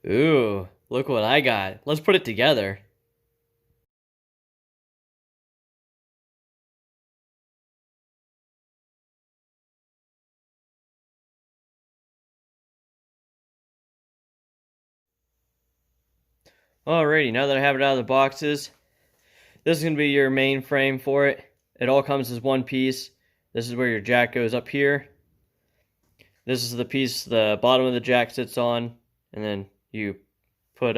Ooh, look what I got. Let's put it together. Alrighty, now that I have it out of the boxes, this is going to be your main frame for it. It all comes as one piece. This is where your jack goes up here. This is the piece the bottom of the jack sits on, and then you put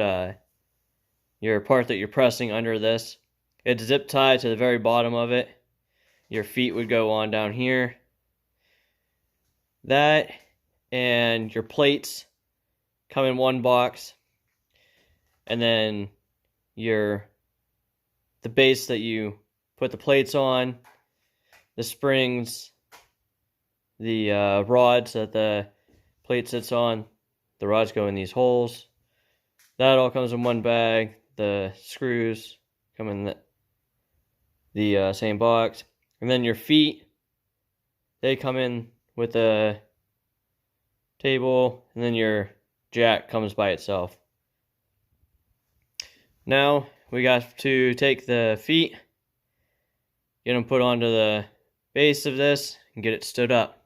your part that you're pressing under this. It's zip tied to the very bottom of it. Your feet would go on down here. That and your plates come in one box. And then the base that you put the plates on, the springs, the rods that the plate sits on, the rods go in these holes. That all comes in one bag. The screws come in the same box. And then your feet, they come in with the table, and then your jack comes by itself. Now we got to take the feet, get them put onto the base of this, and get it stood up.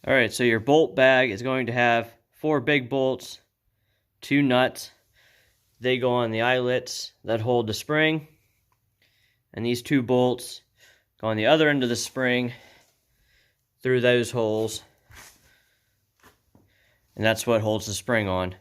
Alright, so your bolt bag is going to have 4 big bolts, 2 nuts. They go on the eyelets that hold the spring. And these 2 bolts go on the other end of the spring through those holes. And that's what holds the spring on.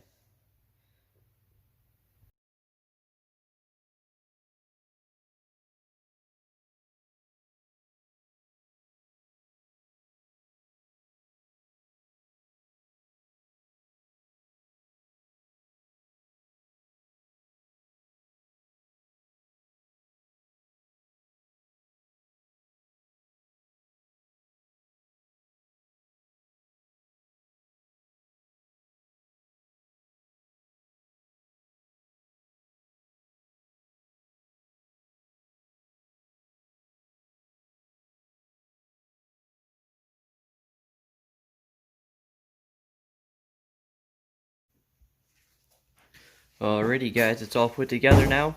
Alrighty guys, it's all put together now.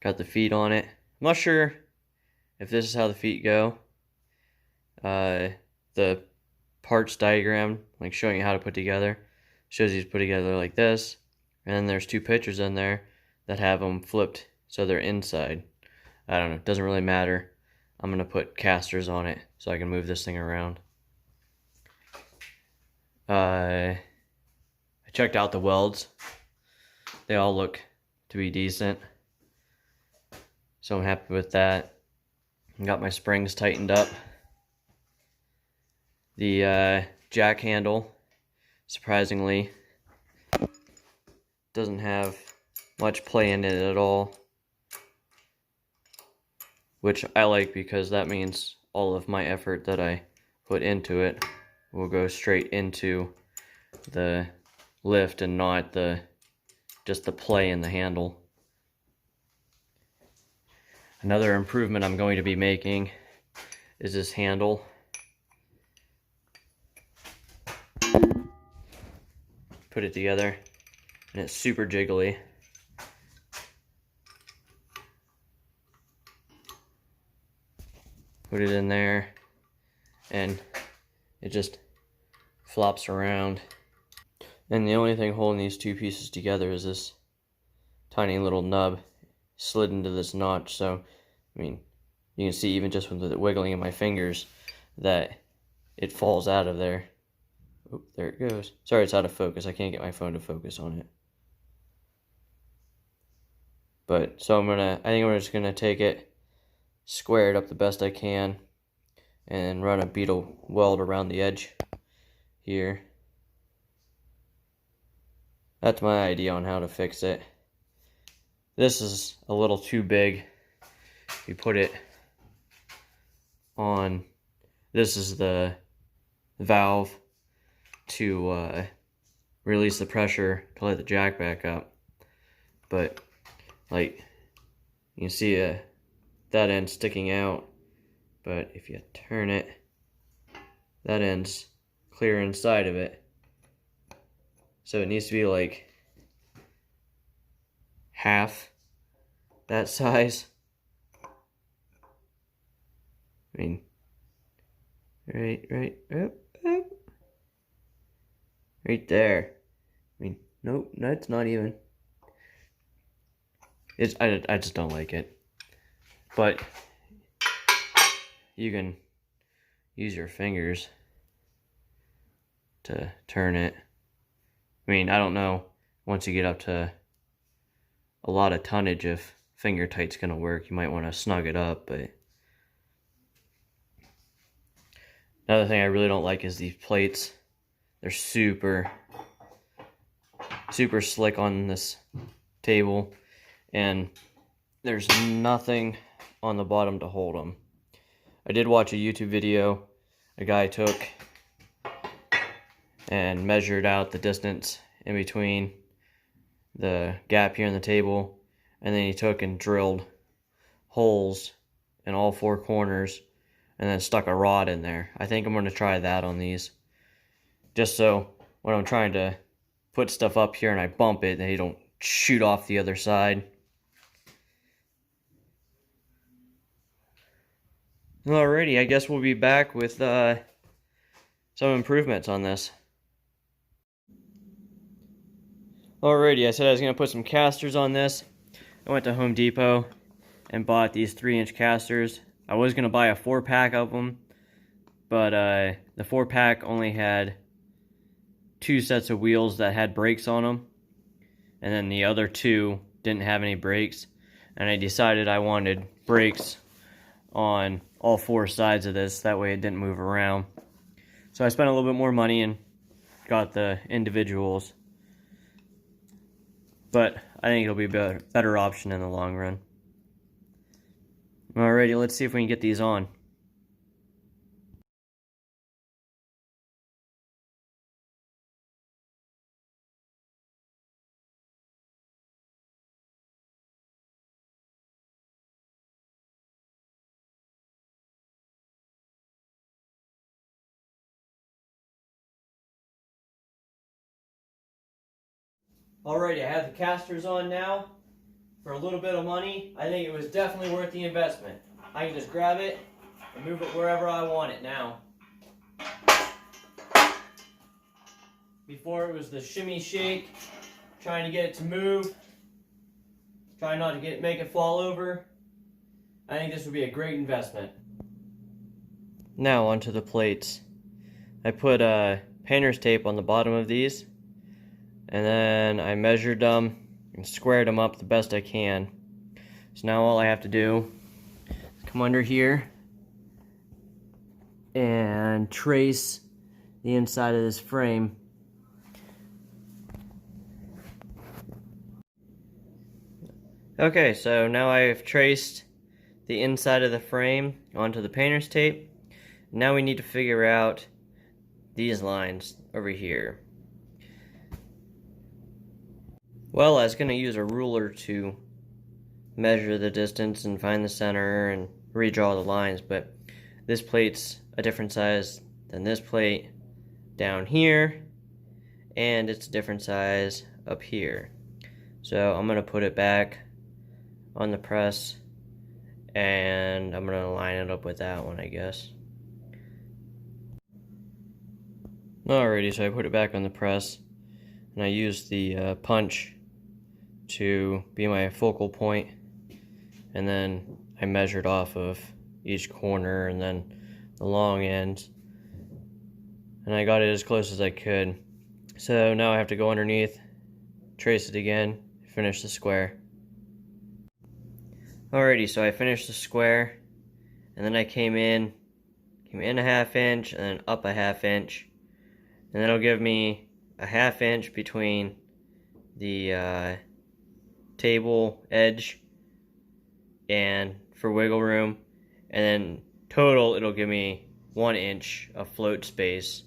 Got the feet on it. I'm not sure if this is how the feet go. The parts diagram, like showing you how to put together, shows you to put together like this. And then there's 2 pictures in there that have them flipped so they're inside. I don't know, it doesn't really matter. I'm going to put casters on it so I can move this thing around. I checked out the welds. They all look to be decent. So I'm happy with that. Got my springs tightened up. The jack handle, surprisingly, doesn't have much play in it at all. Which I like, because that means all of my effort that I put into it will go straight into the lift and not just the play in the handle. Another improvement I'm going to be making is this handle. Put it together and it's super jiggly. Put it in there and it just flops around. And the only thing holding these 2 pieces together is this tiny little nub slid into this notch. So, I mean, you can see even just with the wiggling of my fingers that it falls out of there. Oh, there it goes. Sorry, it's out of focus. I can't get my phone to focus on it. But, so I think I'm just gonna take it, square it up the best I can, and run a beetle weld around the edge here. That's my idea on how to fix it. This is a little too big. You put it on, this is the valve to release the pressure to let the jack back up. But like, you can see that end sticking out, but if you turn it, that end's clear inside of it. So it needs to be like half that size. I mean, right there. I mean, nope, that's not even. I just don't like it. But you can use your fingers to turn it. I mean, I don't know once you get up to a lot of tonnage if finger tight's gonna work. You might want to snug it up, but another thing I really don't like is these plates. They're super slick on this table, and there's nothing on the bottom to hold them. I did watch a YouTube video. A guy took and measured out the distance in between the gap here in the table, and then he took and drilled holes in all four corners and then stuck a rod in there. I think I'm going to try that on these, just so when I'm trying to put stuff up here and I bump it, they don't shoot off the other side. Alrighty, I guess we'll be back with some improvements on this. Alrighty, I said I was going to put some casters on this. I went to Home Depot and bought these 3-inch casters. I was going to buy a 4-pack of them, but the 4-pack only had 2 sets of wheels that had brakes on them, and then the other 2 didn't have any brakes, and I decided I wanted brakes on all 4 sides of this, that way it didn't move around. So I spent a little bit more money and got the individuals, but I think it'll be a better option in the long run. Alrighty, let's see if we can get these on. Alrighty, I have the casters on now. For a little bit of money, I think it was definitely worth the investment. I can just grab it and move it wherever I want it now. Before it was the shimmy shake, trying to get it to move, trying not to make it fall over. I think this would be a great investment. Now onto the plates. I put painter's tape on the bottom of these, and then I measured them and squared them up the best I can. So now all I have to do is come under here and trace the inside of this frame. Okay, so now I've traced the inside of the frame onto the painter's tape. Now we need to figure out these lines over here. Well, I was going to use a ruler to measure the distance and find the center and redraw the lines, but this plate's a different size than this plate down here, and it's a different size up here. So I'm going to put it back on the press, and I'm going to line it up with that one, I guess. Alrighty, so I put it back on the press, and I used the punch to be my focal point, and then I measured off of each corner and then the long ends, and I got it as close as I could. So now I have to go underneath, trace it again, finish the square. Alrighty, so I finished the square, and then I came in a 1/2 inch and then up a 1/2 inch, and that'll give me a 1/2 inch between the table edge and for wiggle room, and then total it'll give me 1 inch of float space.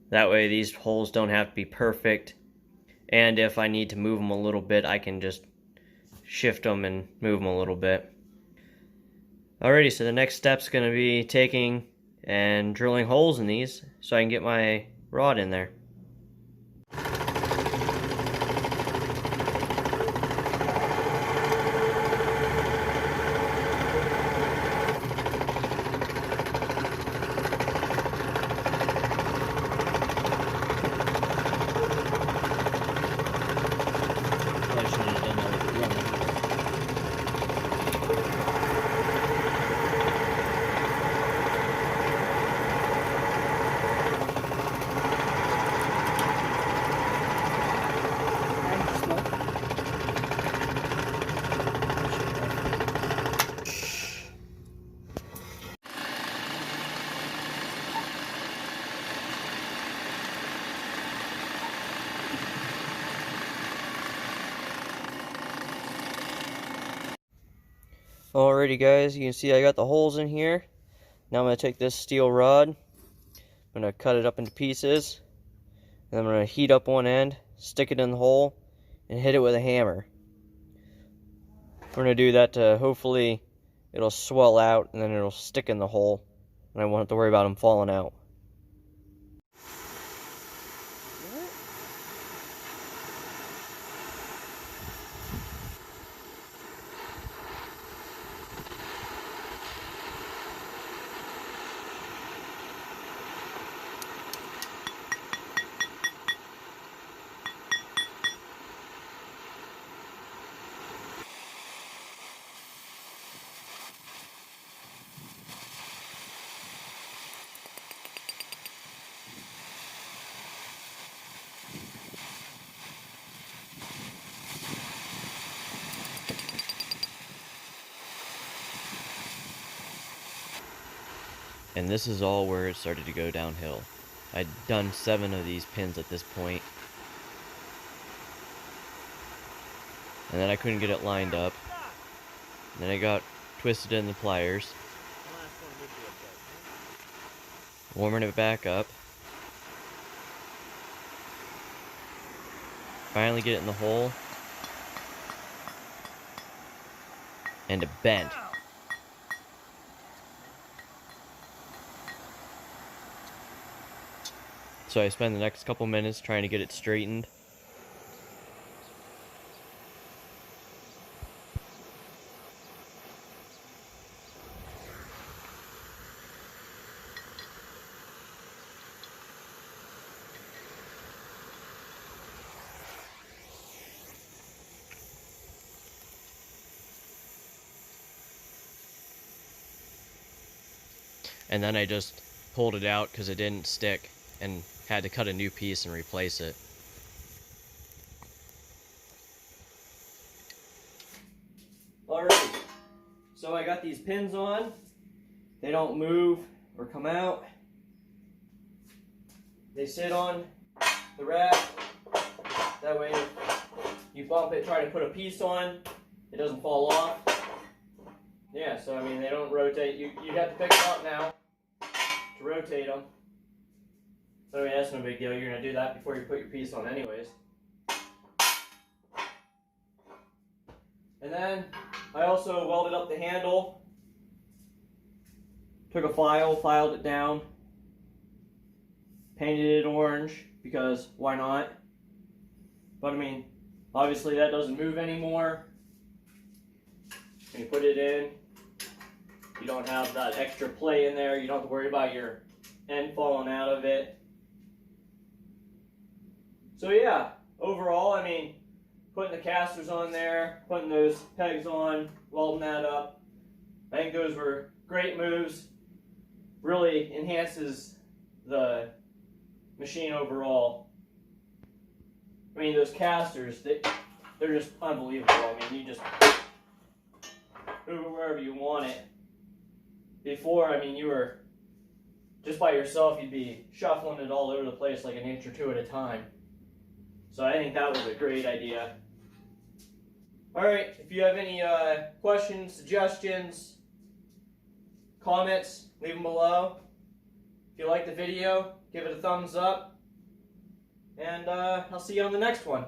That way these holes don't have to be perfect, and if I need to move them a little bit, I can just shift them and move them a little bit. Alrighty, so the next step's going to be taking and drilling holes in these so I can get my rod in there. Alrighty guys, you can see I got the holes in here. Now I'm going to take this steel rod, I'm going to cut it up into pieces, and I'm going to heat up one end, stick it in the hole, and hit it with a hammer. We're going to do that to hopefully it'll swell out and then it'll stick in the hole, and I won't have to worry about them falling out. And this is all where it started to go downhill. I'd done 7 of these pins at this point, and then I couldn't get it lined up. And then I got twisted in the pliers, warming it back up. Finally get it in the hole, and it bent. So I spend the next couple minutes trying to get it straightened. And then I just pulled it out because it didn't stick and had to cut a new piece and replace it. Alright, so I got these pins on. They don't move or come out. They sit on the rack. That way if you bump it, try to put a piece on, it doesn't fall off. Yeah, so I mean they don't rotate. You'd have to pick them up now to rotate them. So I mean, that's no big deal. You're going to do that before you put your piece on anyways. And then I also welded up the handle. Took a file, filed it down. Painted it orange because why not? But I mean, obviously that doesn't move anymore. When you put it in, you don't have that extra play in there. You don't have to worry about your end falling out of it. So yeah, overall, I mean, putting the casters on there, putting those pegs on, welding that up, I think those were great moves. Really enhances the machine overall. I mean, those casters, they're just unbelievable. I mean, you just move it wherever you want it. Before, I mean, you were just by yourself, you'd be shuffling it all over the place like an inch or two at a time. So I think that was a great idea. Alright, if you have any questions, suggestions, comments, leave them below. If you like the video, give it a thumbs up. And I'll see you on the next one.